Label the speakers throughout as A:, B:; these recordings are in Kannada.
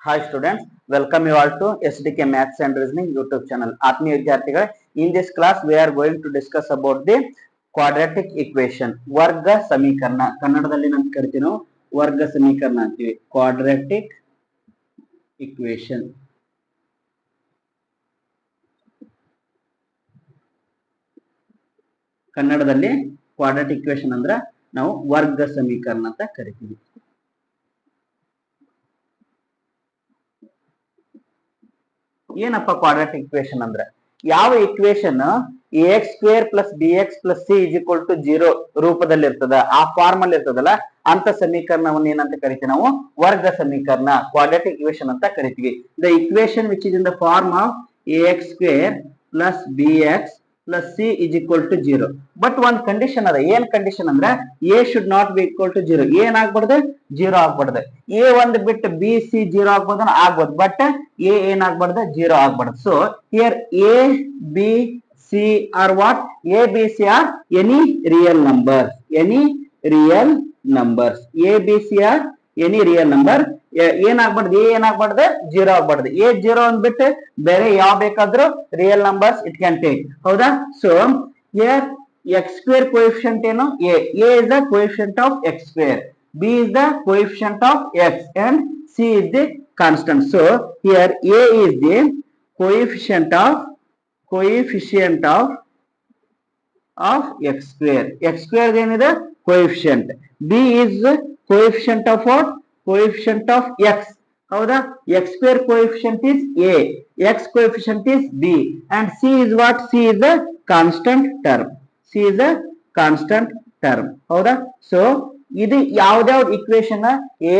A: Hi students, welcome you all to SDK Maths and Reasoning YouTube channel. ಆತ್ಮೀಯ ವಿದ್ಯಾರ್ಥಿಗಳೇ, in this class we are going to discuss about the quadratic equation. ವರ್ಗ ಸಮೀಕರಣ ಕನ್ನಡದಲ್ಲಿ ನಾವು ಕರಿತೀವಿ ನಾವು ವರ್ಗ ಸಮೀಕರಣ ಅಂತೀವಿ. Quadratic equation. ಕನ್ನಡದಲ್ಲಿ quadratic equation ಅಂದ್ರೆ ನಾವು ವರ್ಗ ಸಮೀಕರಣ ಅಂತ ಕರಿತೀವಿ. ಏನಪ್ಪ ಕ್ವಾಡ್ರಾಟಿಕ್ ಇಕ್ವೇಶನ್ ಅಂದ್ರೆ ಯಾವ equation ax square plus bx plus c is equal to 0 ರೂಪದಲ್ಲಿ ಇರ್ತದ ಆ ಫಾರ್ಮ್ ಅಲ್ಲಿ ಇರ್ತದಲ್ಲ ಅಂತ ಸಮೀಕರಣವನ್ನು ಏನಂತ ಕರಿತೀವಿ ನಾವು ವರ್ಗ ಸಮೀಕರಣ ಕ್ವಾಡ್ರಾಟಿಕ್ ಇಕ್ವೇಶನ್ ಅಂತ ಕರಿತೀವಿ. The equation which is in the form of ax square plus bx plus c is equal to 0. But one condition ada. ಏನ್ ಕಂಡೀಷನ್ ಅಂದ್ರೆ a should not be equal to 0. ಏನ್ ಆಗ್ಬಾರ್ದು 0 ಆಗ್ಬಾರ್ದು. a ಒಂದು ಬಿಟ್ಟು b c 0 ಆಗ್ಬೋದು ಆಗ್ಬೋದು ಬಟ್ a ಏನ್ ಆಗ್ಬಾರ್ದು 0 ಆಗ್ಬಾರ್ದು. So here a b c are what? a b c are any real numbers. Any real numbers. a b c are any real number. ಏನಾಗ್ಬಾರ್ದು a ಏನಾಗ್ಬಾರ್ದು 0 ಆಗ್ಬಾರ್ದು. a 0 ಅಂದ್ಬಿಟ್ಟು ಬೇರೆ ಯಾವ ಬೇಕಾದ್ರೂ real numbers it can take. ಹೌದಾ? So here x square coefficient ಏನು a is the coefficient of x square, b is the coefficient of x and c is the constant. So here a is the coefficient of x square. x square ಏನಿದೆ coefficient. b is the coefficient of what? Coefficient of x. ಹೌದಾ? x square coefficient is a, x coefficient is b and c is what? c is a constant term. c is a constant term. ಹೌದಾ? ಸೊ ಇದು ಯಾವ್ದಾವ್ದು equation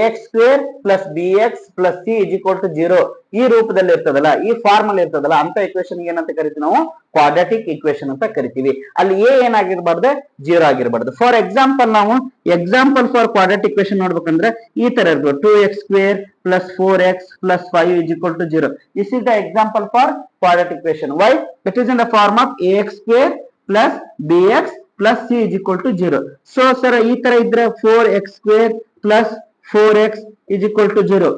A: ax square plus bx plus c is equal to 0 ಈ ರೂಪದಲ್ಲಿ ಇರ್ತದಲ್ಲ ಈ ಫಾರ್ಮ್ ಅಲ್ಲಿ ಇರ್ತದಲ್ಲ ಅಂತ ಇಕ್ವೇಶನ್ ಏನಂತ ಕರಿತೀವಿ ನಾವು ಕ್ವಾಡ್ರಾಟಿಕ್ ಇಕ್ವೇಶನ್ ಅಂತ ಕರಿತೀವಿ. ಅಲ್ಲಿ a ಏನಾಗಿರ್ಬಾರ್ದು 0 ಆಗಿರ್ಬಾರ್ದು. ಫಾರ್ ಎಕ್ಸಾಂಪಲ್ ನಾವು ಎಕ್ಸಾಂಪಲ್ ಫಾರ್ ಕ್ವಾಡ್ರಾಟಿಕ್ ಇಕ್ವೇಶನ್ ನೋಡ್ಬೇಕಂದ್ರೆ ಈ ತರ ಇರ್ಬೋದು 2x square plus 4x plus 5 is equal to 0. This is the example for quadratic equation. Why? It is in the form of ax square plus bx plus c is equal to 0. So sir ಈ ತರ ಇದ್ರೆ 4x square plus 4x is equal to 0.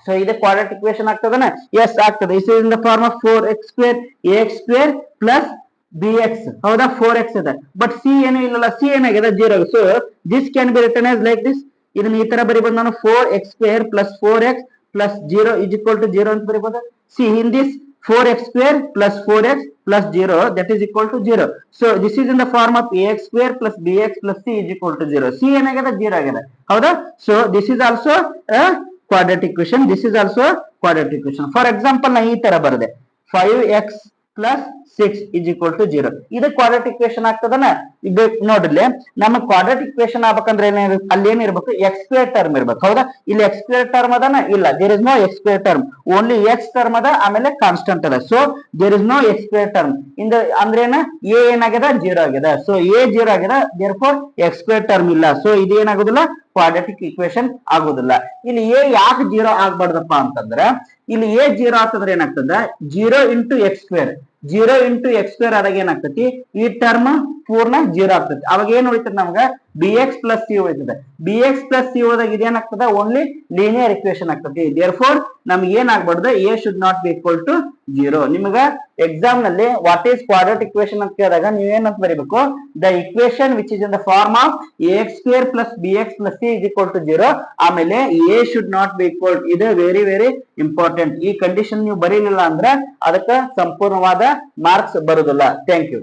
A: So ಇದು quadratic equation ಆಗ್ತದನ? Yes ಆಗ್ತದೆ. This is in the form of 4x square ax square plus bx. ಹೌದಾ? 4x ಇದೆ. But c ಏನು ಇಲ್ಲಲ್ಲ, c ಏನಾಗಿದೆ 0. So this can be written as like this. ಇದನ್ನ ಈ ತರ ಬರಿಬಹುದು ನಾನು 4x square plus 4x plus 0 is equal to 0 ಅಂತ ಬರಿಬಹುದು. See in this 4x square plus 4x plus 0 that is equal to 0. So this is in the form of ax square plus bx plus c is equal to 0. c ಏನಾಗಿದೆ 0 ಆಗಿದೆ. ಹೌದಾ? So this is also a quadratic equation. This is also a quadratic equation. For example ನಾ ಈ ತರ ಬರೆದೆ 5x plus 6 is equal to 0. ಇದು ಕ್ವಾಡ್ರಾಟಿಕ್ ಇಕ್ವೇಶನ್ ಆಗ್ತದನ? ಇದು ನೋಡ್ರಿ ನಮ್ಮ ಕ್ವಾಡ್ರಾಟಿಕ್ ಇಕ್ವೇಶನ್ ಆಗ್ಬೇಕಂದ್ರೆ ಅಲ್ಲಿ ಏನಿರ್ಬೇಕು x ಸ್ಕ್ವೇರ್ ಟರ್ಮ್ ಇರ್ಬೇಕು. ಹೌದಾ? ಇಲ್ಲಿ x ಸ್ಕ್ವೇರ್ ಟರ್ಮ್ ಅದನ? ಇಲ್ಲ, there is no x square term, only x term ಅದ, ಆಮೇಲೆ ಕಾನ್ಸ್ಟೆಂಟ್ ಅದ. So there is no x square term ಇಂದ ಅಂದ್ರೇನ a ಏನಾಗಿದೆ 0 ಆಗಿದೆ. ಸೊ a 0 ಆಗಿದೆ, therefore x square term ಇಲ್ಲ. ಸೊ ಇದು ಏನಾಗುದಿಲ್ಲ ಕ್ವಾಡ್ರಾಟಿಕ್ ಇಕ್ವೇಶನ್ ಆಗುದಿಲ್ಲ. ಇಲ್ಲಿ a ಯಾಕೆ 0 ಆಗ್ಬಾರ್ದಪ್ಪ ಅಂತಂದ್ರೆ ಇಲ್ಲಿ a 0 ಆಗ್ತದ್ರೆ ಏನಾಗ್ತದ 0 into x square 0 into x square ಆದಾಗ ಏನಾಗ್ತತಿ ಈ ಟರ್ಮ್ ಪೂರ್ಣ 0 ಆಗ್ತದೆ. ಅವಾಗ ಏನ್ ಉಳಿತದೆ ನಮ್ಗ bx ಪ್ಲಸ್ c ಉಳಿತದೆ. bx ಪ್ಲಸ್ c ಹೋದಾಗ ಇದೇನಾಗ್ತದ ಓನ್ಲಿ ಲೀನಿಯರ್ ಇಕ್ವೇಶನ್ ಆಗ್ತದೆ. ದೇರ್ ಫೋರ್ ನಮ್ಗೆ ಏನಾಗ್ಬಾರ್ದು a should not be equal to 0. ನಿಮ್ಗ ಎಕ್ಸಾಮ್ ನಲ್ಲಿ ವಾಟ್ ಈಸ್ ಕ್ವಾಡ್ರಾಟಿಕ್ ಇಕ್ವೇಶನ್ ಅಂತ ಕೇಳಿದಾಗ ನೀವ್ ಏನಂತ ಬರೀಬೇಕು the equation which is in the form of ax square plus bx plus c is equal to 0. ಆಮೇಲೆ a should not be equal, ಇದು ವೆರಿ ವೆರಿ ಇಂಪಾರ್ಟೆಂಟ್. ಈ ಕಂಡೀಷನ್ ನೀವು ಬರೀಲಿಲ್ಲ ಅಂದ್ರೆ ಅದಕ್ಕೆ ಸಂಪೂರ್ಣವಾದ ಮಾರ್ಕ್ಸ್ ಬರುದಿಲ್ಲ. Thank you.